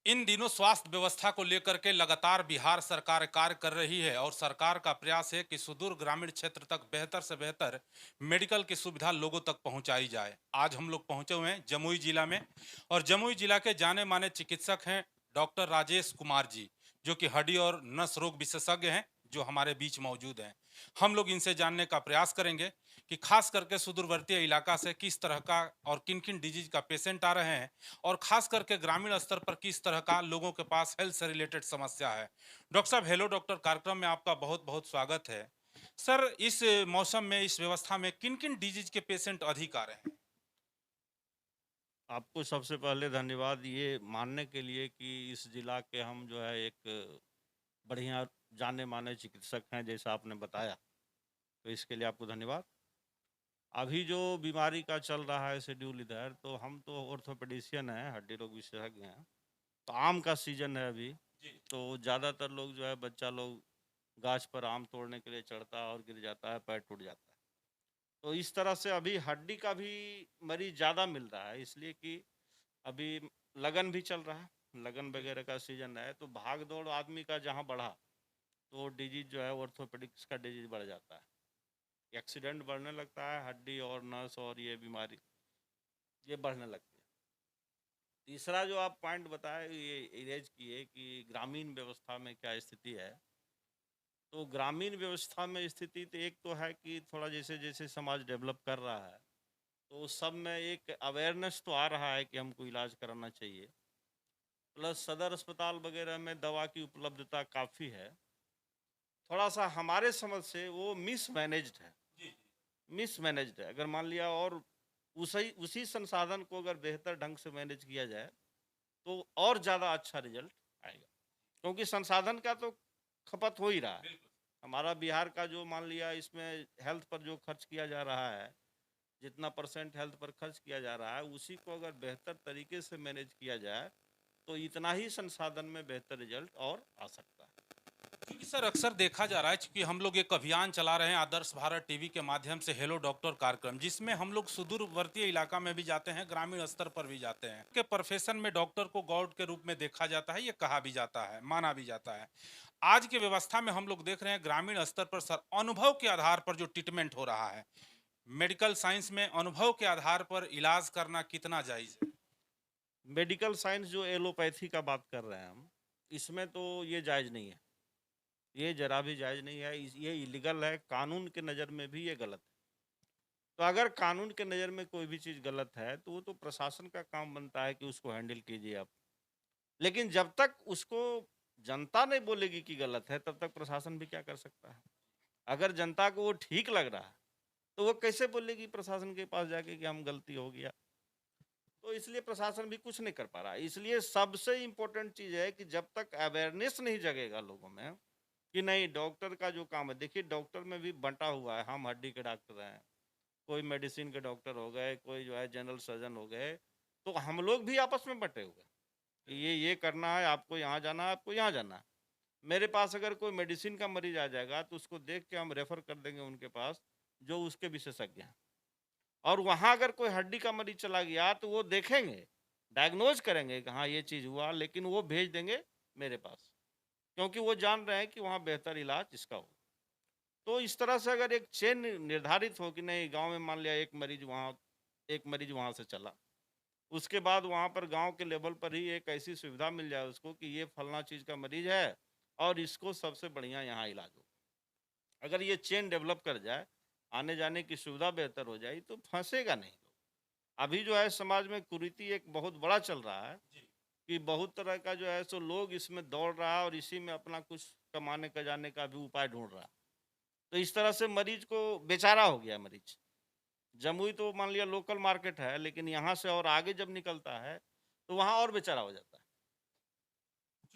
इन दिनों स्वास्थ्य व्यवस्था को लेकर के लगातार बिहार सरकार कार्य कर रही है और सरकार का प्रयास है कि सुदूर ग्रामीण क्षेत्र तक बेहतर से बेहतर मेडिकल की सुविधा लोगों तक पहुंचाई जाए। आज हम लोग पहुंचे हुए हैं जमुई जिला में और जमुई जिला के जाने माने चिकित्सक हैं डॉक्टर राजेश कुमार जी, जो कि हड्डी और नस रोग विशेषज्ञ हैं, जो हमारे बीच मौजूद हैं। हम लोग इनसे जानने का प्रयास करेंगे कि खास करके सुदूरवर्ती इलाका से किस तरह का और किन किन डिजीज का पेशेंट आ रहे हैं और खास करके ग्रामीण स्तर पर किस तरह का लोगों के पास हेल्थ से रिलेटेड समस्या है। डॉक्टर साहब, हेलो डॉक्टर कार्यक्रम में आपका बहुत बहुत स्वागत है। सर, इस मौसम में इस व्यवस्था में किन किन डिजीज के पेशेंट अधिक आ रहे हैं? आपको सबसे पहले धन्यवाद ये मानने के लिए कि इस जिला के हम जो है एक बढ़िया जाने माने चिकित्सक हैं जैसा आपने बताया, तो इसके लिए आपको धन्यवाद। अभी जो बीमारी का चल रहा है शेड्यूल इधर, तो हम तो ऑर्थोपेडिशियन हैं, हड्डी रोग विशेषज्ञ हैं। तो आम का सीजन है अभी, जी। तो ज़्यादातर लोग जो है बच्चा लोग गाछ पर आम तोड़ने के लिए चढ़ता है और गिर जाता है, पैर टूट जाता है। तो इस तरह से अभी हड्डी का भी मरीज ज़्यादा मिल रहा है, इसलिए कि अभी लगन भी चल रहा है, लगन जी। वगैरह का सीजन है, तो भाग दौड़ आदमी का जहाँ बढ़ा तो डिजीज जो है ऑर्थोपेडिक्स का डिजीज बढ़ जाता है, एक्सीडेंट बढ़ने लगता है, हड्डी और नस और ये बीमारी ये बढ़ने लगती है। तीसरा जो आप पॉइंट बताए ये इरेज किए कि ग्रामीण व्यवस्था में क्या स्थिति है, तो ग्रामीण व्यवस्था में स्थिति तो एक तो है कि थोड़ा जैसे जैसे समाज डेवलप कर रहा है, तो उस सब में एक अवेयरनेस तो आ रहा है कि हमको इलाज कराना चाहिए। प्लस सदर अस्पताल वगैरह में दवा की उपलब्धता काफ़ी है। थोड़ा-सा हमारे समझ से वो मिसमैनेज्ड है, जी। मिसमैनेज्ड है। अगर मान लिया और उसी उसी संसाधन को अगर बेहतर ढंग से मैनेज किया जाए, तो और ज़्यादा अच्छा रिज़ल्ट आएगा। क्योंकि संसाधन का तो खपत हो ही रहा है। बिल्कुल। हमारा बिहार का जो मान लिया इसमें हेल्थ पर जो खर्च किया जा रहा है, जितना परसेंट हेल्थ पर खर्च किया जा रहा है, उसी को अगर बेहतर तरीके से मैनेज किया जाए, तो इतना ही संसाधन में बेहतर रिज़ल्ट और आ सकता है। क्योंकि सर अक्सर देखा जा रहा है, क्योंकि हम लोग एक अभियान चला रहे हैं आदर्श भारत टीवी के माध्यम से, हेलो डॉक्टर कार्यक्रम, जिसमें हम लोग सुदूरवर्ती इलाका में भी जाते हैं, ग्रामीण स्तर पर भी जाते हैं के प्रोफेशन में डॉक्टर को गॉड के रूप में देखा जाता है, ये कहा भी जाता है, माना भी जाता है। आज की व्यवस्था में हम लोग देख रहे हैं ग्रामीण स्तर पर सर अनुभव के आधार पर जो ट्रीटमेंट हो रहा है, मेडिकल साइंस में अनुभव के आधार पर इलाज करना कितना जायज है? मेडिकल साइंस जो एलोपैथी का बात कर रहे हैं हम, इसमें तो ये जायज़ नहीं है। ये ज़रा भी जायज़ नहीं है, ये इलीगल है, कानून के नज़र में भी ये गलत है। तो अगर कानून के नज़र में कोई भी चीज़ गलत है, तो वो तो प्रशासन का काम बनता है कि उसको हैंडल कीजिए आप। लेकिन जब तक उसको जनता नहीं बोलेगी कि गलत है, तब तक प्रशासन भी क्या कर सकता है? अगर जनता को वो ठीक लग रहा है, तो वो कैसे बोलेगी प्रशासन के पास जाके कि हम गलती हो गया? तो इसलिए प्रशासन भी कुछ नहीं कर पा रहा है। इसलिए सबसे इम्पोर्टेंट चीज़ है कि जब तक अवेयरनेस नहीं जगेगा लोगों में कि नहीं डॉक्टर का जो काम है, देखिए डॉक्टर में भी बँटा हुआ है, हम हड्डी के डॉक्टर हैं, कोई मेडिसिन के डॉक्टर हो गए, कोई जो है जनरल सर्जन हो गए, तो हम लोग भी आपस में बँटे हुए हैं कि ये करना है, आपको यहाँ जाना है, आपको यहाँ जाना है। मेरे पास अगर कोई मेडिसिन का मरीज़ आ जाएगा, तो उसको देख के हम रेफ़र कर देंगे उनके पास, जो उसके विशेषज्ञ हैं। और वहाँ अगर कोई हड्डी का मरीज़ चला गया तो वो देखेंगे, डायग्नोज़ करेंगे कि हाँ, ये चीज़ हुआ लेकिन वो भेज देंगे मेरे पास, क्योंकि वो जान रहे हैं कि वहाँ बेहतर इलाज इसका होगा। तो इस तरह से अगर एक चेन निर्धारित हो कि नहीं गाँव में मान लिया एक मरीज़ वहाँ से चला, उसके बाद वहाँ पर गाँव के लेवल पर ही एक ऐसी सुविधा मिल जाए उसको कि ये फलाना चीज़ का मरीज़ है और इसको सबसे बढ़िया यहाँ इलाज होगा। अगर ये चेन डेवलप कर जाए, आने-जाने की सुविधा बेहतर हो जाए, तो फँसेगा नहीं लोग। अभी जो है समाज में कुरीति एक बहुत बड़ा चल रहा है जी। कि बहुत तरह का जो है सो लोग इसमें दौड़ रहा है और इसी में अपना कुछ कमाने जाने का भी उपाय ढूँढ रहा है। तो इस तरह से मरीज को बेचारा हो गया मरीज। जमुई तो मान लिया लोकल मार्केट है, लेकिन यहाँ से और आगे जब निकलता है, तो वहाँ और बेचारा हो जाता है।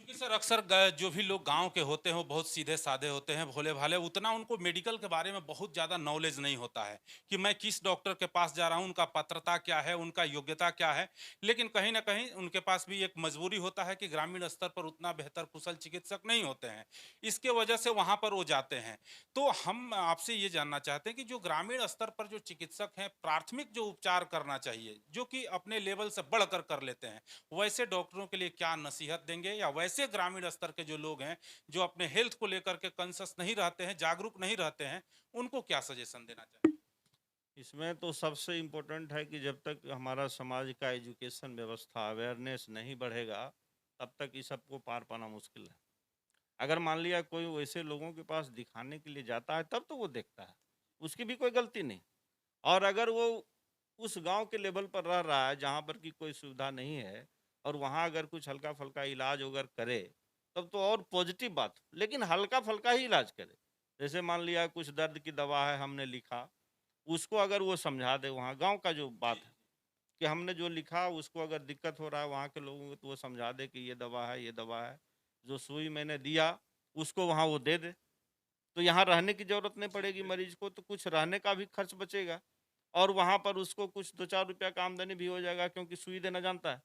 क्योंकि सर अक्सर जो भी लोग गांव के होते हैं वो बहुत सीधे साधे होते हैं, भोले भाले, उतना उनको मेडिकल के बारे में बहुत ज़्यादा नॉलेज नहीं होता है कि मैं किस डॉक्टर के पास जा रहा हूँ, उनका पात्रता क्या है, उनका योग्यता क्या है। लेकिन कहीं ना कहीं उनके पास भी एक मजबूरी होता है कि ग्रामीण स्तर पर उतना बेहतर कुशल चिकित्सक नहीं होते हैं, इसके वजह से वहां पर वो जाते हैं। तो हम आपसे ये जानना चाहते हैं कि जो ग्रामीण स्तर पर जो चिकित्सक हैं, प्राथमिक जो उपचार करना चाहिए, जो कि अपने लेवल से बढ़कर कर लेते हैं, वैसे डॉक्टरों के लिए क्या नसीहत देंगे, या वैसे ग्रामीण स्तर के जो लोग हैं जो अपने हेल्थ को लेकर के कॉन्शियस नहीं रहते हैं, जागरूक नहीं रहते हैं, उनको क्या सजेशन देना चाहिए? इसमें तो सबसे इम्पोर्टेंट है कि जब तक हमारा समाज का एजुकेशन व्यवस्था अवेयरनेस नहीं बढ़ेगा, तब तक इस सबको पार पाना मुश्किल है। अगर मान लिया कोई वैसे लोगों के पास दिखाने के लिए जाता है, तब तो वो देखता है, उसकी भी कोई गलती नहीं। और अगर वो उस गांव के लेवल पर रह रहा है जहां पर की कोई सुविधा नहीं है, और वहां अगर कुछ हल्का फुल्का इलाज अगर करे, तब तो और पॉजिटिव बात। लेकिन हल्का फुल्का ही इलाज करे। जैसे मान लिया कुछ दर्द की दवा है, हमने लिखा, उसको अगर वो समझा दे, वहाँ गांव का जो जी बात है कि हमने जो लिखा उसको अगर दिक्कत हो रहा है वहाँ के लोगों को, तो वो समझा दे कि ये दवा है, ये दवा है। जो सुई मैंने दिया उसको वहाँ वो दे दे, तो यहाँ रहने की ज़रूरत नहीं जी पड़ेगी बिल्कुल। मरीज को, तो कुछ रहने का भी खर्च बचेगा। और वहाँ पर उसको कुछ 2-4 रुपया का आमदनी भी हो जाएगा, क्योंकि सुई देना जानता है।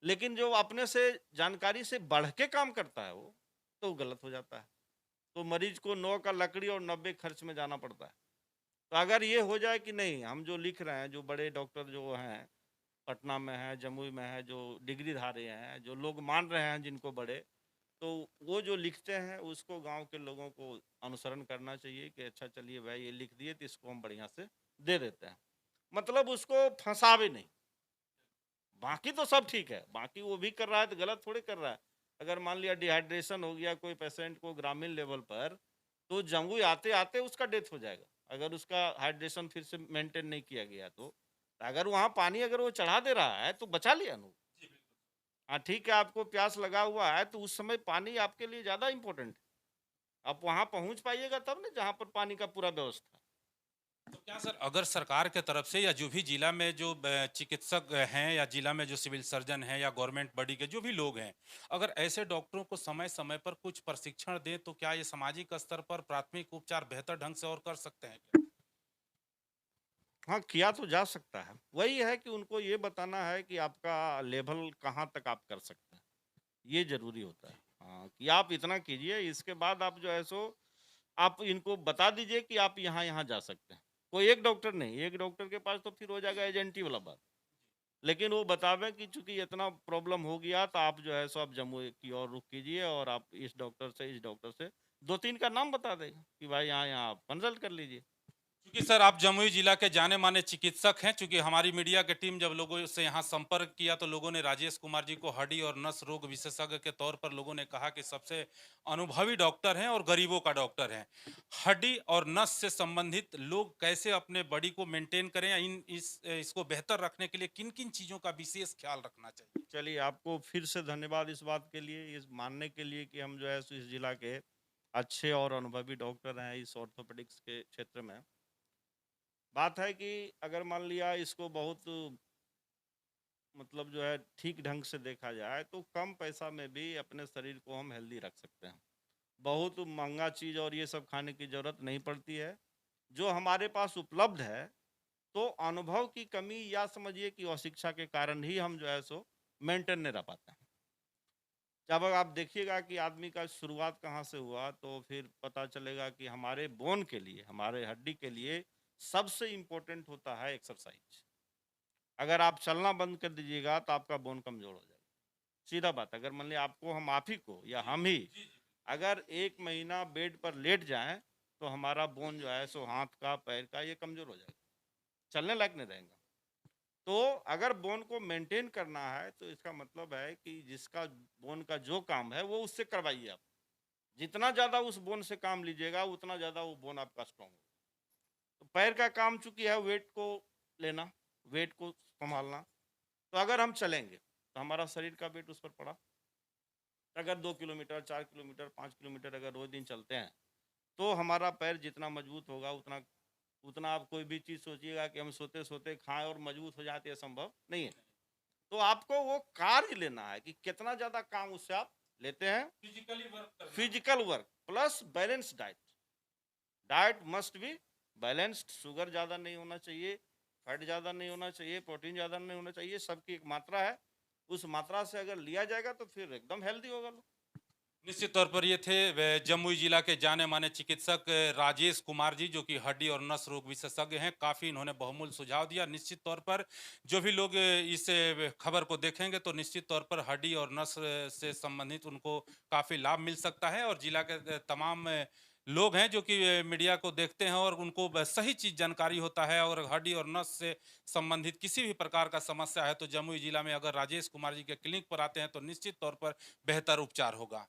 लेकिन जो अपने से जानकारी से बढ़ के काम करता है वो, तो गलत हो जाता है। तो मरीज को 9 का लकड़ी और 90 खर्च में जाना पड़ता है। तो अगर ये हो जाए कि नहीं, हम जो लिख रहे हैं, जो बड़े डॉक्टर जो हैं, पटना में हैं, जमुई में हैं, जो डिग्रीधारी हैं, जो लोग मान रहे हैं जिनको बड़े, तो वो जो लिखते हैं उसको गाँव के लोगों को अनुसरण करना चाहिए कि अच्छा चलिए भाई ये लिख दिए तो इसको हम बढ़िया से दे देते हैं। मतलब उसको फँसावे नहीं। बाकी तो सब ठीक है, बाकी वो भी कर रहा है तो गलत थोड़ी कर रहा है। अगर मान लिया डिहाइड्रेशन हो गया कोई पेशेंट को ग्रामीण लेवल पर, तो जम्मू आते-आते उसका डेथ हो जाएगा, अगर उसका हाइड्रेशन फिर से मेंटेन नहीं किया गया तो। अगर वहाँ पानी अगर वो चढ़ा दे रहा है, तो बचा लिया ना। जी बिल्कुल। हाँ, ठीक है, आपको प्यास लगा हुआ है, तो उस समय पानी आपके लिए ज़्यादा इम्पोर्टेंट है। आप वहाँ पहुँच पाइएगा तब ना, जहाँ पर पानी का पूरा व्यवस्था है। तो क्या सर अगर सरकार के तरफ से या जो भी जिला में जो चिकित्सक हैं, या जिला में जो सिविल सर्जन हैं, या गवर्नमेंट बॉडी के जो भी लोग हैं, अगर ऐसे डॉक्टरों को समय समय पर कुछ प्रशिक्षण दें, तो क्या ये सामाजिक स्तर पर प्राथमिक उपचार बेहतर ढंग से और कर सकते हैं क्या? हाँ, किया तो जा सकता है। वही है कि उनको ये बताना है कि आपका लेवल कहाँ तक आप कर सकते हैं, ये ज़रूरी होता है। हाँ, कि आप इतना कीजिए, इसके बाद आप जो है सो आप इनको बता दीजिए कि आप यहाँ-यहाँ जा सकते हैं। कोई एक डॉक्टर नहीं, एक डॉक्टर के पास तो फिर हो जाएगा एजेंटी वाला बात। लेकिन वो बतावें कि चूँकि इतना प्रॉब्लम हो गया, तो आप जो है सो आप जम्मू की ओर रुख कीजिए, और आप इस डॉक्टर से 2-3 का नाम बता देगा कि भाई यहाँ-यहाँ आप कंसल्ट कर लीजिए। क्योंकि सर आप जमुई जिला के जाने माने चिकित्सक हैं, चूंकि हमारी मीडिया की टीम जब लोगों से यहाँ संपर्क किया, तो लोगों ने राजेश कुमार जी को हड्डी और नस रोग विशेषज्ञ के तौर पर लोगों ने कहा कि सबसे अनुभवी डॉक्टर हैं और गरीबों का डॉक्टर हैं। हड्डी और नस से संबंधित लोग कैसे अपने बॉडी को मेंटेन करें, या इसको बेहतर रखने के लिए किन किन चीजों का विशेष ख्याल रखना चाहिए? चलिए, आपको फिर से धन्यवाद इस बात के लिए, इस मानने के लिए कि हम जो है सो इस जिला के अच्छे और अनुभवी डॉक्टर हैं इस ऑर्थोपेडिक्स के क्षेत्र में। बात है कि अगर मान लिया इसको बहुत मतलब जो है ठीक ढंग से देखा जाए, तो कम पैसा में भी अपने शरीर को हम हेल्दी रख सकते हैं। बहुत महँगा चीज़ और ये सब खाने की ज़रूरत नहीं पड़ती है। जो हमारे पास उपलब्ध है, तो अनुभव की कमी या समझिए कि अशिक्षा के कारण ही हम जो है सो मेंटेन नहीं रह पाते हैं। जब आप देखिएगा कि आदमी का शुरुआत कहाँ से हुआ, तो फिर पता चलेगा कि हमारे बोन के लिए, हमारे हड्डी के लिए सबसे इम्पोर्टेंट होता है एक्सरसाइज। अगर आप चलना बंद कर दीजिएगा, तो आपका बोन कमज़ोर हो जाएगा। सीधा बात, अगर मान लिया आपको, हम आप ही को या जी हम ही जी जी। अगर 1 महीना बेड पर लेट जाएँ, तो हमारा बोन जो है सो हाथ का, पैर का, ये कमज़ोर हो जाएगा, चलने लायक नहीं रहेगा। तो अगर बोन को मेंटेन करना है, तो इसका मतलब है कि जिसका बोन का जो काम है, वो उससे करवाइए आप। जितना ज़्यादा उस बोन से काम लीजिएगा, उतना ज़्यादा वो बोन आपका स्ट्रॉन्ग होगा। तो पैर का काम चूँकि है वेट को लेना, वेट को सँभालना, तो अगर हम चलेंगे, तो हमारा शरीर का वेट उस पर पड़ा। अगर 2 किलोमीटर, 4 किलोमीटर, 5 किलोमीटर अगर रोज़ दिन चलते हैं, तो हमारा पैर जितना मजबूत होगा, उतना उतना आप कोई भी चीज़ सोचिएगा कि हम सोते-सोते खाएँ और मजबूत हो जाए, तो ये संभव नहीं है। तो आपको वो कार्य लेना है कि कितना ज़्यादा काम उससे आप लेते हैं फिजिकली वर्क करना। Physical work plus balance diet. Diet must be balanced, sugar ज़्यादा नहीं होना चाहिए, फैट ज़्यादा नहीं होना चाहिए, प्रोटीन ज़्यादा नहीं होना चाहिए, सबकी एक मात्रा है, उस मात्रा से अगर लिया जाएगा तो फिर एकदम हेल्दी होगा लोग। निश्चित तौर पर ये थे जमुई जिला के जाने माने चिकित्सक राजेश कुमार जी, जो कि हड्डी और नस रोग विशेषज्ञ हैं। काफ़ी इन्होंने बहुमूल्य सुझाव दिया। निश्चित तौर पर जो भी लोग इस खबर को देखेंगे तो निश्चित तौर पर हड्डी और नस से संबंधित उनको काफ़ी लाभ मिल सकता है, और जिला के तमाम लोग हैं जो कि मीडिया को देखते हैं और उनको सही चीज़ जानकारी होता है, और हड्डी और नस से संबंधित किसी भी प्रकार का समस्या है तो जमुई जिला में अगर राजेश कुमार जी के क्लिनिक पर आते हैं तो निश्चित तौर पर बेहतर उपचार होगा।